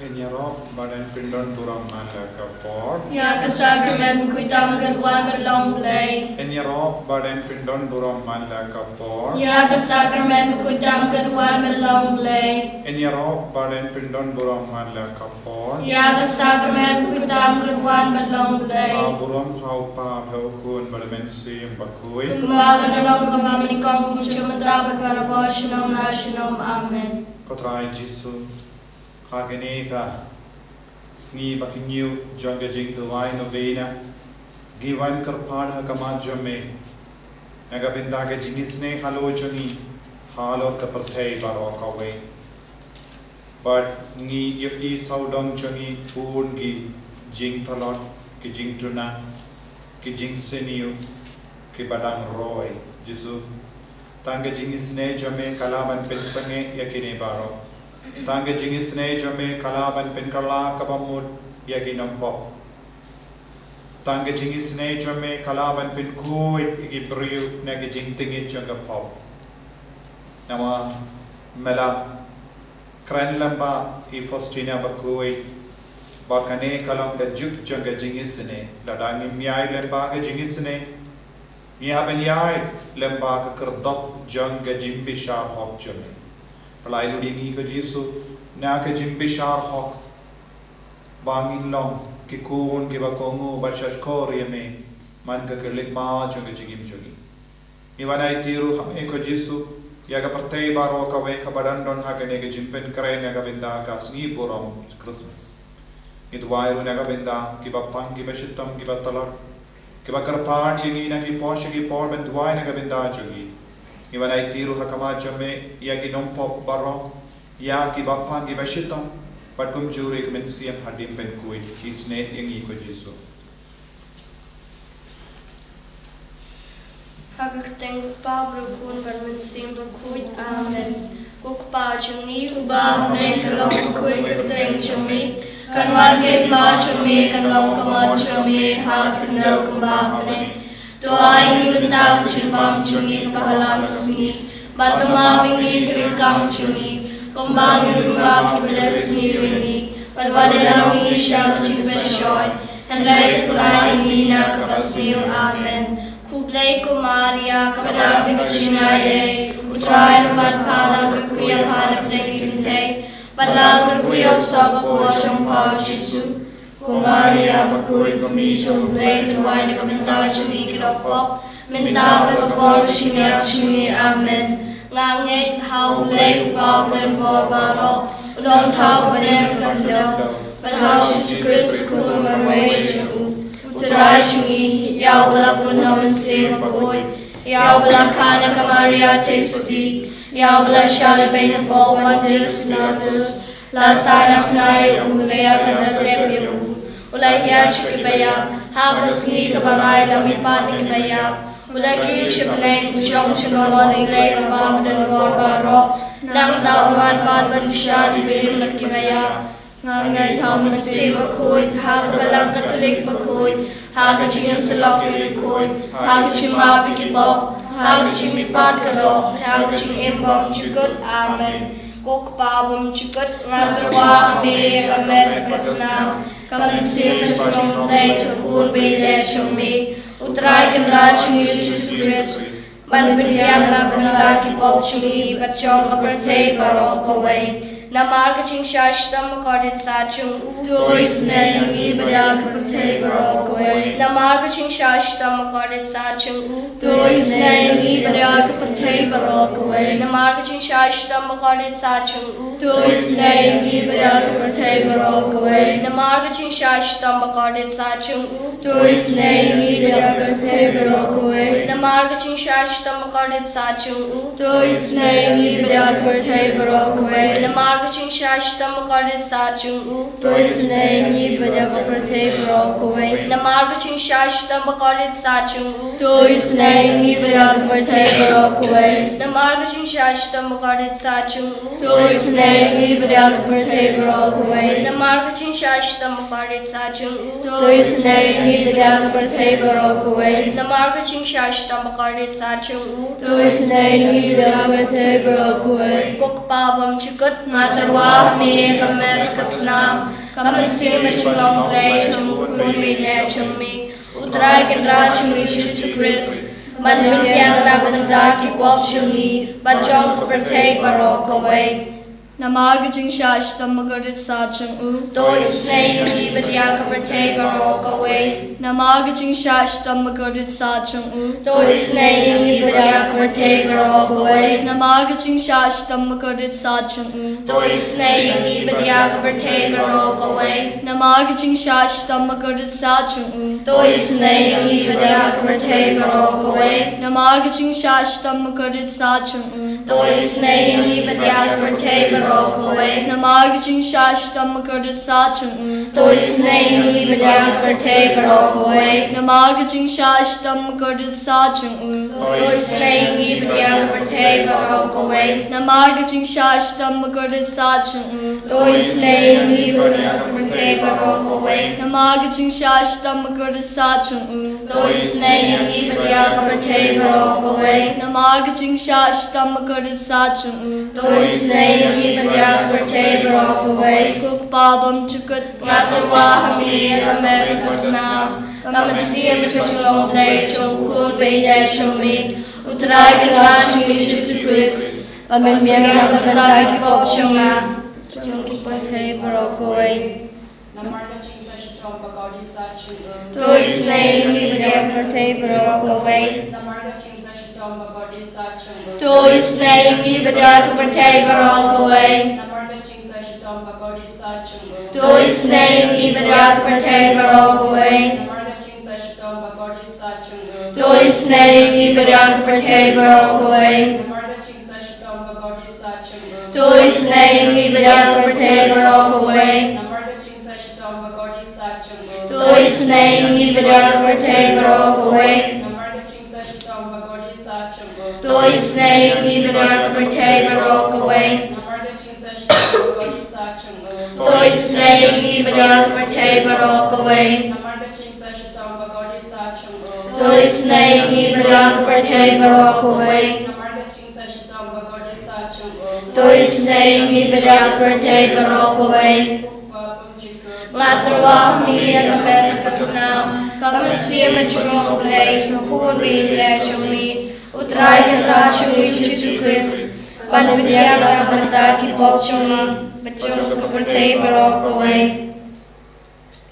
Enyarok badan pindon durang mala kapor. Ya kesakramen kuitam kedua Jingisynei-blei. Enyarok badan pindon durang mala kapor. Ya kesakramen kuitam kedua Jingisynei-blei. Enyarok badan pindon durang mala kapor. Ya kesakramen kuitam kedua Jingisynei-blei. Buram hau pa hau kun balamen sim bakui. Kembali dalam kemanikam kumcum mendapat para bosnom nasional. Amen. Kotrai Jisu. Hagene ka sni bakinyu jonga jing tuwai no bena giwan karpad ha kamajame aga binda ke jingisne halo jongi halo ka parthai baro ka we but ni if i saudong jongi pun gi jing thalot ki jing tuna ki jing seniu ki badang roy Jisu tanga jingisne jame kalaban pensange yakine baro Tangga Jingisynei jame kalaban penkala kabamud yaginampo. Tangga Jingisynei jame kalaban penkuit igibriu nagi jingtingit jangapop. Nama mela kran lamba hi fostina bakui bakane kalam ka juk janga Jingisynei ladangi miai lamba ka Jingisynei mihaben yai lamba ka kerdop janga jimbishar hok jame. Pelai lu dingi ke Jisu, na ke jimbishar hok, bangin long, ki kun ki bakongu barshat kori me, man ke kerlik ma jong ke jingim jogi. Iwanai tiru ham eko Jisu, ya ke partai baro ka we ka badan don ha ke ne ke jimpen keren ya ka binda ka sni borom Christmas. Itu wairu na ka binda ki bapang ki bashitam ki batalar, ki bakarpan yengi na ki poshe ki por ben duai na ka binda jogi. Iwanai tiru hakama jame ya ginompo barong ya ki bapang ki bashitam patkum jure kemen siam hadim ben kuit kisne yengi ko Jisu. Hagagteng pa berkun bermensim berkuit. Amen. Kukpa jumi ubah ne kalong kuit gagteng jumi kanwan ke pa jumi kalong kamat jumi hagagnaw kembah ne. Doa ini bentang cimbang cungi pahala sungi, batu mabing di gerikang cungi, kembang rumah kibla sendiri ini, pada dalam ini syal cimbang shoy, hendak kelai ini nak kepasniu. Amen. Kublai ku Maria kepada Jingisynei-blei, utrai rumah pala berkuya pada play kintai, pada berkuya sabak wasong pau Jisu. Maria bakui komisyon blay terway na kabenta jumi kiropok menta berkapor sinya jumi. Amen. Ngangit hau blay upabren borbaro udong tau panen kandang padhau Yesus Kristus kun marwesya utray jumi yaw balapun naman si bakui yaw balakana ka Maria tesuti yaw balashali bain bolwan desnatus lasana pnai ulaya kadratep Ulai hiar shikibaya, hagas ni kabalay lamipan ni kibaya. Ulai ki shibneng usyong shingolon inglay rabab dan borbaro. Nang tauman pan bansyan bin matkibaya. Ngangay hau nasi makuy, hagabalang katulik makuy. Hagaching salok irikuy, hagaching mapikibok. Hagaching mipat kalok, hagaching imbong chukut. Amen. Kukpabum chukut ngagawa kami kamer presnam. Kamansin chong lay chukun bile chumi utrai kan Yesus Kristus man binyan na benda ki pop chumi bachong kapertay baro kaway namar ka ching shashtam makardit sa chung tois na yung ibada kapertay baro kaway namar ka ching shashtam makardit sa chung tois na yung ibada kapertay baro kaway namar ka ching shashtam makardit sa chung tois na yung ibada kapertay baro kaway namar ka ching shashtam makardit sa chung tois na yung ibada kapertay baro kaway namar ka ching shashtam makardit sa chung tois na yung ibada kapertay baro kaway namar Kucing shashtam makardit sa chung tois na yung ibada kapertay baro kaway namar kucing shashtam makardit sa chung tois na yung ibada kapertay baro kaway namar kucing shashtam makardit sa chung tois na yung ibada kapertay baro kaway namar kucing shashtam makardit sa chung tois na yung ibada kapertay baro kaway namar kucing shashtam makardit sa chung tois na yung ibada kapertay baro kaway kukpabam chikut nga Matarwa me kamer kasnam kaman se machulong play chum kun me le chum me utrai kan raj me Jesus Christ man biang na banda ki pop chumi bachong ko protect barok away Namag Jingsha Magadit Sachung U To is name even Yakapate Barok away Namag Jingsha Magadit Sachung U To is name even Yakapate Barok away Namag Jingsha Magadit Sachung U To is name even Yakapate Barok away Namag Jingsha Magadit Sachung U To is name even Yakapate Barok away Namag Jingsha Magadit Sachung U To is name even Yakapate Barok away Namag Jingsha Magadit Sachung U To is name even Yakapate Barok away Namag Jingsha Magadit Sachung U To is name even Yakapate Barok away Namag Jingsha Magadit Sachung U To is name even Yakapate Barok away Namag Jingsha Magadit Sachung U To is name even Yakapate Barok away Namag Jingsha Magadit Sachung U To is name even Yakapate Barok away Kuk Babam Chukut Matarwa Hami America Snam Kaman Sia Jingisynei-blei Chung Kun Beya Shumi Utrai Kan Raj Me Jesus Christ Pamin Biang Nakatanda Ki Pop Shunga Chung Ki Pate Barok away Namarga Chingsa Shitom Bagodi Sachung To is name even Yakapate Barok away Namarga Chingsa Shitom Bagodi Sachung To is name even Yakapate Barok away Namarga Chingsa Shitom Bagodi Sachung To is name even Yakapate Barok away Namarga Chingsa Shitom Bagodi Sachung To is name even Yakapate Barok away Namarga Chingsa Shitom Bagodi Sachung To is name even Yakapate Barok away Namarga Chingsa Shitom Bagodi Sachung To is name even Yakapate Barok away Namarga Chingsa Shitom Bagodi Sachung To is name even Yakapate Barok away Namarga Chingsa Shitom Bagodi Sachung To is name even Yakapate Barok away Namarga Chingsa Shitom Bagodi Sachung To is name even Yakapate Barok away Namarga Chingsa Shitom Bagodi Sachung To is name even Yakapate Barok away Matarwa me and America now Kaman Sia Jingisynei-blei Chung Kun Beya Shumi Utrai Kan Raj Me Jesus Christ Pamin Biang Nakatanda Ki Pop Chumi Bachong Ko Protect Barok away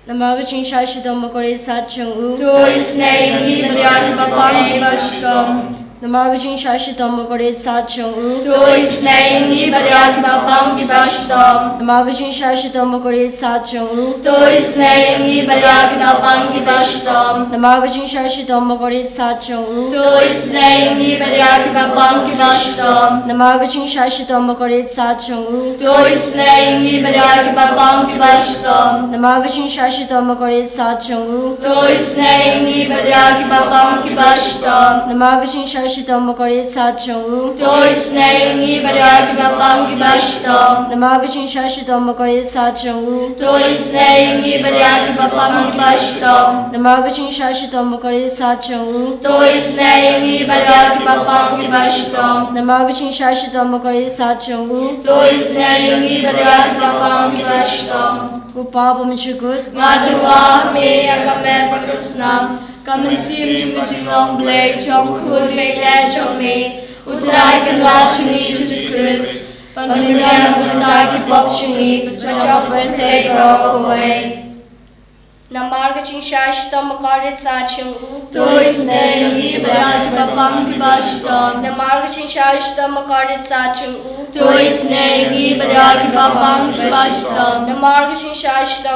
Namag Jingsha Magadit Sachung U To is name even Yakapate Barok Namag Jingsha Magadit Sachung U To is name even Yakapate Barok Namag Jingsha Magadit Sachung U To is name even Yakapate Barok Namag Jingsha Magadit Sachung U To is name even Yakapate Barok Namag Jingsha Magadit Sachung U To is name even Yakapate Barok Namag Jingsha Magadit Sachung U To is name even Yakapate Barok Namag Jingsha Magadit Sachung U To is name even Yakapate Barok Namag Jingsha Magadit Sachung U To is name even Yakapate Barok Namag Jingsha Magadit Sachung U To is name even Yakapate Barok Namag Jingsha Magadit Sachung U To is name even Yakapate Barok Upabam Chukut Matarwa me and America Snam Kaman Sia Jingisynei-blei Chung Kun Beya Shumi Utrai Kan Raj Me Jesus Christ Pamin Biang Nakatanda Ki Pop Shungi Bachong Ko Protect Barok away Namarga Jingsha Magadit Sachung U To is name even Yakapate Barok Namarga Jingsha Magadit Sachung U To is name even Yakapate Barok Namarga Jingsha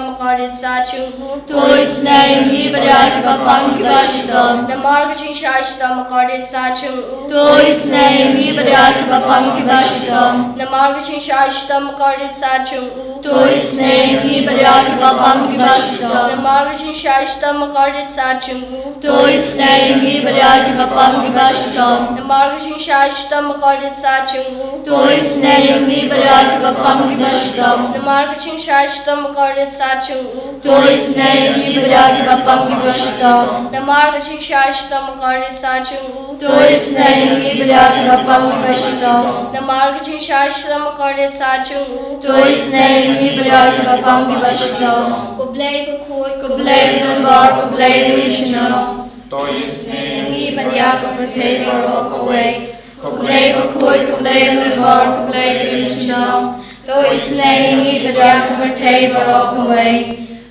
Magadit Sachung U To is name even Yakapate Barok Namarga Jingsha Magadit Sachung U To is name even Yakapate Barok Namarga Jingsha Magadit Sachung U To is name even Yakapate Barok Namarga Jingsha Magadit Sachung U To is name even Yakapate Barok Namarga Jingsha Magadit Sachung U To is name even Yakapate Barok Namarga Jingsha Magadit Sachung U To is name even Yakapate Barok Namarga Jingsha Magadit Sachung U Tois naingi beliat rapang di basitong. Namar kaching shashram accorded sachung u. Tois naingi beliat rapang di basitong. Kublay kukut. Kublay numbar, kublay nulishinong. Tois Nangi banyak Kublay barok away. Kublay bakut, kublay numbar, kublay nulishinong. Tois naingi beliat kublay barok away.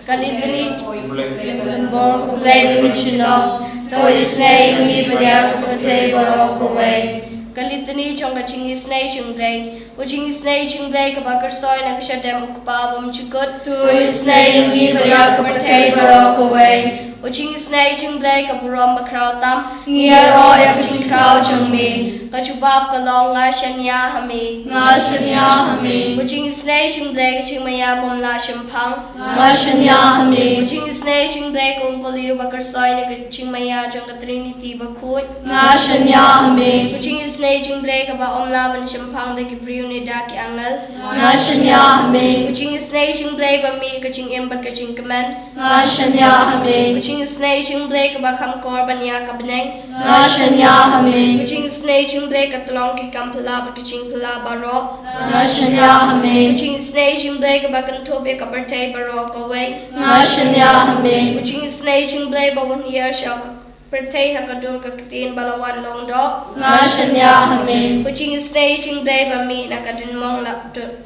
Kanitani Numbar, kublay nulishinong. Tois naingi beliat kublay barok away. Kalitani chong Jingisynei-blei. Jingisynei-blei kabakar soy na kasyadem ukupabam chukut. Tois naingi beliat kublay barok away. Jingisynei-blei kaburam bakrautam. Ngia o yak chingkrao chungmi. Kachubab kalong nga shanya hami. Nga shanya hami. Jingisynei-blei kachingmaya bumla shimpang. Nga shanya hami. Jingisynei-blei kumpaliu bakar soy na kachingmaya chong katrinity bakut. Nga shanya hami. Jingisynei-blei kaba omlaban shimpang da kipriu ni da ki angal. Nga shanya hami. Jingisynei-blei bami kaching imbat kaching kaman. Nga shanya hami. Jingisynei-blei kaba kam korban ya kabneng. Nga shanya hami. Jingisynei-blei katlong ki kampala kaching pala barok. Nga shanya hami. Jingisynei-blei kaba kantobe kabartay barok away. Nga shanya hami. Jingisynei-blei bawun year shak pertay hakadur kakitin balawan longdok. Nga shanya hami. Jingisynei-blei bami na kadunmong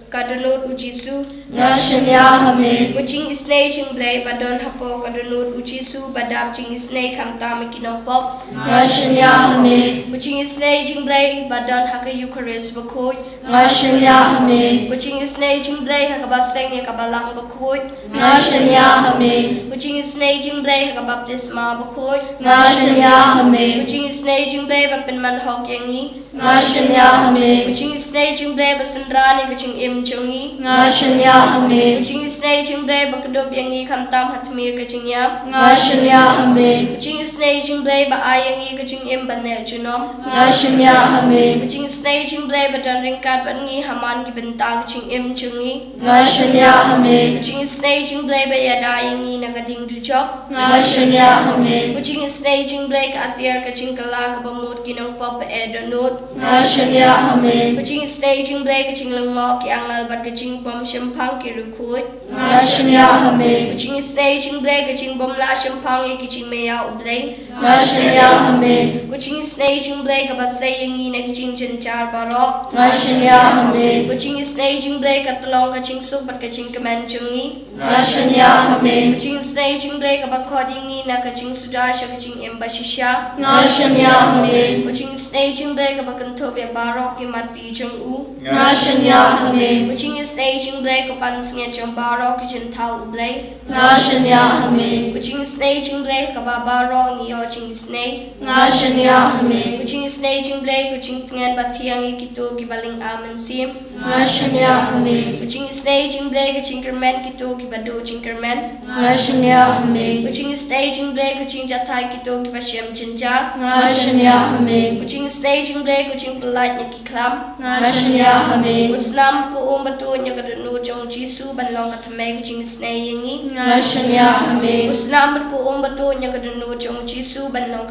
kadunut ujisu. Nga shanya hami. Jingisynei-blei badon hapo kadunut ujisu badab Jingisynei kamtami kinopop. Nga shanya hami. Jingisynei-blei badon haka Eucharist bakut. Nga shanya hami. Jingisynei-blei haka baseng ya kabalang bakut. Nga shanya hami. Jingisynei-blei haka baptisma bakut. Nga shanya hami. Jingisynei-blei bapinman hok yangi. Nga shanya hami. Jingisynei-blei basendrani kucing im chungi. Nga shanya hami. Jingisynei-blei bakadop yangi kamtam hatmir kucing yap. Nga shanya hami. Jingisynei-blei baayangi kucing im banel junom. Nga shanya hami. Jingisynei-blei badan ringkat bangi haman ki bentang kucing im chungi. Nga shanya hami. Jingisynei-blei bayada yangi nagading dujok. Nga shanya hami. Jingisynei-blei ka atir kucing kala kabamut kinong pop edonut. Nga shanya hami. Jingisynei-blei kucing lengok ki angal bat kucing pom shimpang ki rukut. Nga shanya hami. Jingisynei-blei kucing bomla shimpang ki kucing meya ublei. Nga shanya hami. Jingisynei-blei ka basay yangi na kucing jencar barok. Nga shanya hami. Jingisynei-blei ka telong kucing sup bat kucing kemen chungi. Nga shanya hami. Jingisynei-blei ka bakod yangi na kucing sudasya kucing embasisya. Nga shanya hami. Jingisynei-blei ka bakantob ya barok ki mati chung u. Nga shanya hami. Jingisynei-blei ka pansnge chung barok ki jentau ublei. Nga shanya hami. Jingisynei-blei ka babarok ngiyo Jingisynei. Nga shanya hami. Jingisynei-blei kucing tengen batiang ikitu ki baling aman sim. Nga shanya hami. Jingisynei-blei kucing kermen kitu ki badu cing kermen. Nga shanya hami. Jingisynei-blei kucing jatai kitu ki basyam jenjar. Nga shanya hami. Jingisynei-blei kucing pelait ni ki klam. Nga shanya hami. Uslam ku batu nya kadunu jong Jisu banlong katame kucing Jingisynei yangi. Nga shanya hami. Uslam ku batu nya kadunu jong Jisu banlong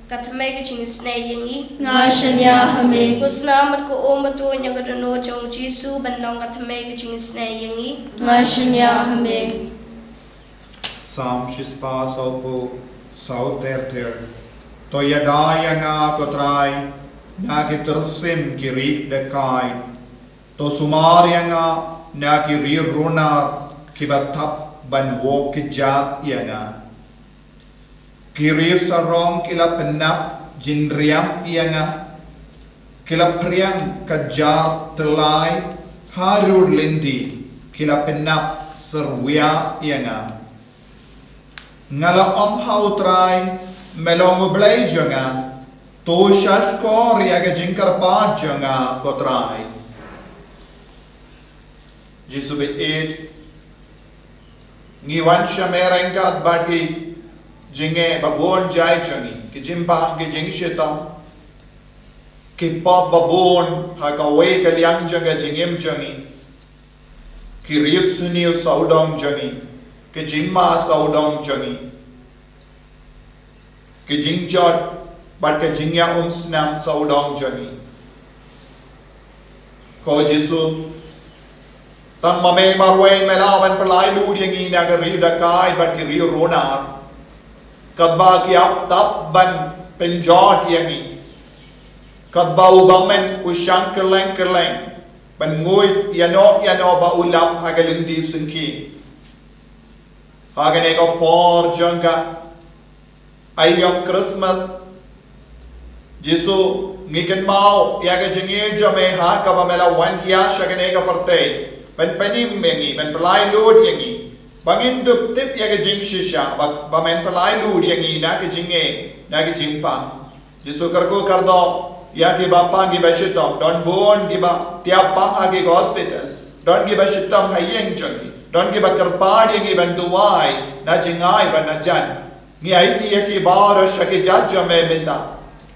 katame kucing Jingisynei yangi. Nga shanya hami. Uslam ku batu nya kadunu jong Jisu banlong katame kucing Jingisynei yangi. Nga shanya hami. Psalm shispa saupu sau ter. To yadaya nga kotrai na kitrsim kirik dekai. To sumarya nga na kiriruna kibatap banwo kijat yanga. Kirisarong kila penap jinriam yanga. Kila priang kajat telai harur lindi kila penap serwia yanga. Ngala om hautrai melong blai jonga to shashko riaga jinkar pa jonga kotrai. Jisu bit 8 ngiwan shamerengkat bagi jinge babon jai jongi ki jimpa ki jingshitam ki pop babon hakawe kalyang jonga jingim jongi ki risuni saudong jongi Kejingma saudong jongi. Kejingjot but ke jingya snam saudong jangi ko Jesu tang mame marwe melawan pelai lu yang ini agar riu dakai but ke riu ronar kadba ki ap tap ban penjot yang ini kadba ubamen usyang keleng ban ngui yano ba ulap hagalindi sunki hagane ko por janga ayam Christmas Jesu ngiken mau yaga jengir jame ha ka bamela wan hiya shagane ka parte ban panim mengi ban pelai lod yangi bangin dup tip yaga jing shisha bamen pelai lod yangi na ke jinge na ke jingpa Jesu karko kardo ya ke bapa gi bashitom don bon gi ba tiap pang agi hospital don gi bashitom hayeng jangi don gi bakar pad yangi ban duwai na jingai ban na jan ngi aiti ya ke bar shake jajame minda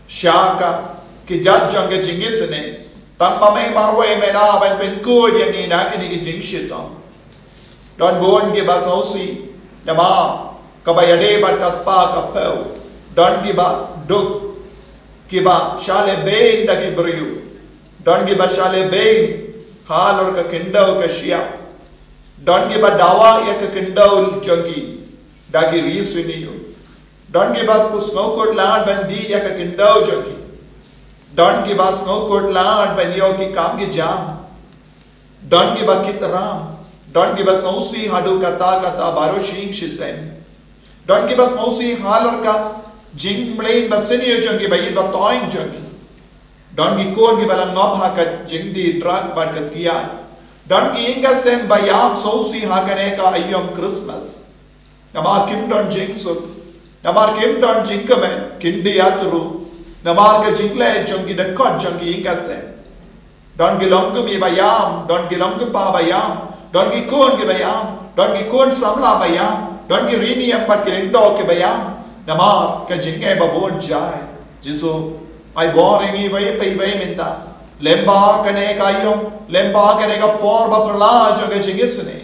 shaka ki jajang ke jingisynei tang mamai marwe mena ban pen ko yang ni na ki ni jingshita don bon ke basausi nama ka bayade ban kaspa ka peu don ki ba duk ki ba shale bein da ki briu don ki ba shale bein hal or ka kindau ka shia don ki ba dawa ya ka kindau jangi da ki risuniyo don ki ba kusno kot lan ban di ya ka kindau jangi don ki ba snow kot lan ban yo ki kam ki jam don ki ba kitram don ki ba sausi hadu kata baro shing shisen don ki ba sausi halor ka jing mlein baseni yo jangi ba yid ba toing jangi don ki kon ki ba ngop ha ka jing di truck ban ka kian don ki inga sem ba yam sausi ha kane ka ayom Christmas namar kim don jing suk namar kim don jing kamen kindi atru namar ke jingle jongi de kot jongi ingase don gilong mi bayam don gilong pa bayam don gi kon ge bayam don gi kon samla bayam don gi rini ampat kirendo ke bayam namar ke jinge babon jai Jesu ai boringi vai pai minta lemba kane kayom lemba kane ka por ba pala joge jingisne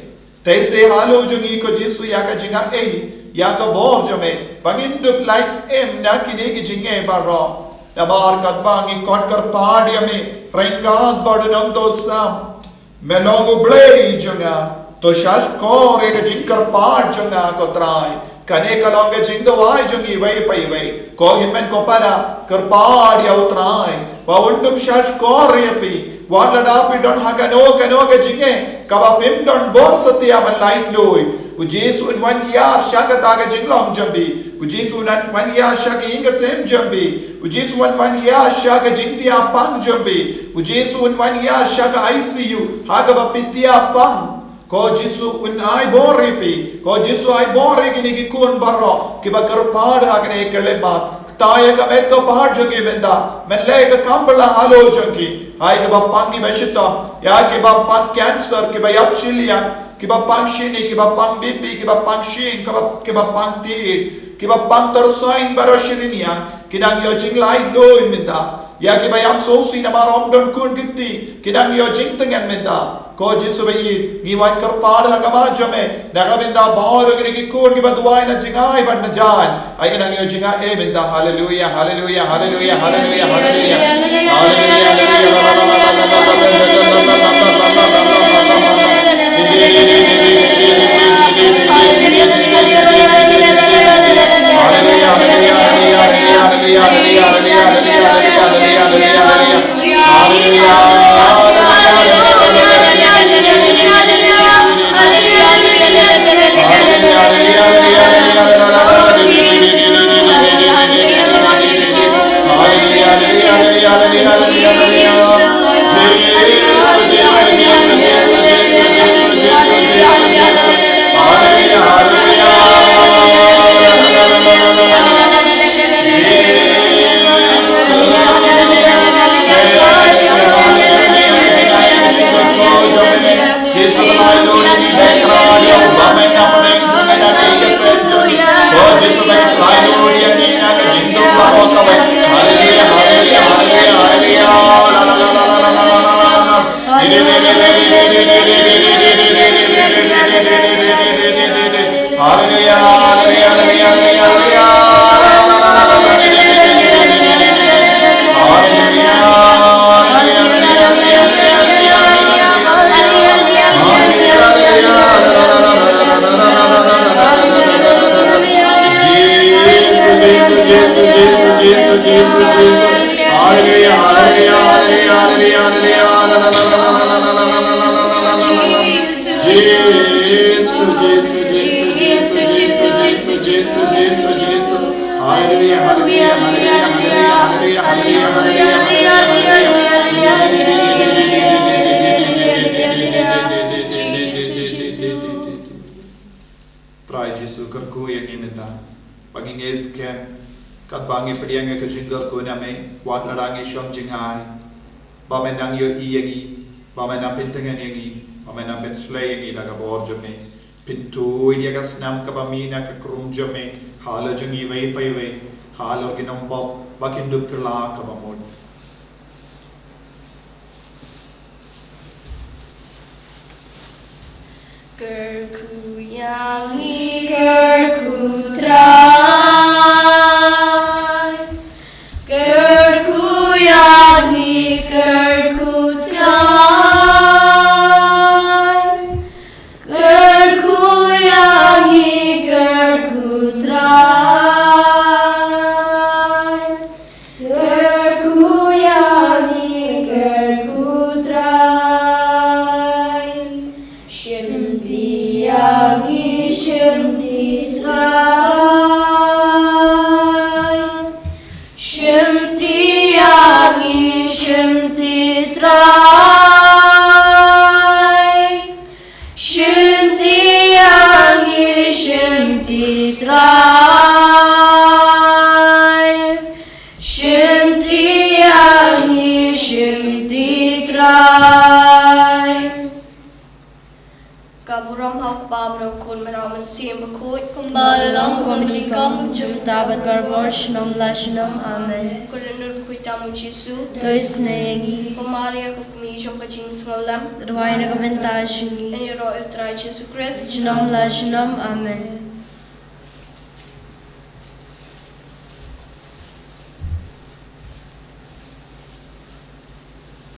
teise halu jongi ko Jesu ya ka jinga ya ka bor jome bangin dup like na kine ki jinge ba ro Namar kadbangi kotkar padiame rengkat badunam dosam melongu blei jonga to shash kore ke jinkar pad jonga kotrai kane kalonge jingdawai jongi vai ko himmen ko para kar pad ya utrai pawundum shash kore yapi wadlada don hagano kano ke jinge kaba pim don bor satya ban light loi Jesu in 1 year shaka taga jinglong jambi Jesu in 1 year shaka inga sem jambi Jesu in 1 year shaka jingtia pang jambi Jesu in 1 year shaka ICU haga bapitia pang ko Jesu in ai boripi ko Jesu ai bori gini ki kun barro ki bakar pad hagne kelemat taya ka met ko pad jogi benda men le ka kambala halo jogi ai ka bapangi bashita ya ki bapang cancer ki bayapshilia ki ba pang shini ki ba pang BP ki ba pang shin ki ba pang tir ki ba pang tersain baro shininia ki dang yo jing lai lo in minta ya ki ba yam so si na marom don kun gitti ki dang yo jing tengan minta ko Jesu ba yi ni wan kar pada ka ma jame na ka minta bor ki kun ki ba duai na jingai ban na jan ai ki dang yo jinga minta hallelujah hallelujah hallelujah hallelujah Try Jesu kerku yang ini dah. Bagi ngesken, kat bangi pediang ke jinggar ku name, wat larangi syong jingai. Bamenang yo iyangi, bamenang pintengan yangi, bamenang pen slay yangi daga borjame. Pintu dia kas nam kabamina ke krumjame, hala jangi wei pai wei, hala ginam bob, bakin dupla kabamod. Gerku yangi gerku trai, gerku yangi gerku trai, gerku yangi gerku trai, gerku yangi gerku trai. Yangi shimti trai, shimti yangi shimti trai, shimti yangi shimti trai, shimti yangi shimti trai. Kaburam hak babro kun meramen sim bakui kumbalam kumnikam Jumtabat barborshnam lashnam. Amen. kulenur kuitamu Jesu Dois nengi. Pemaria kumijom kacing sengolam Ruwaina kabenta shini. Eniro utrai Jesu Christ Shnam lashnam. Amen.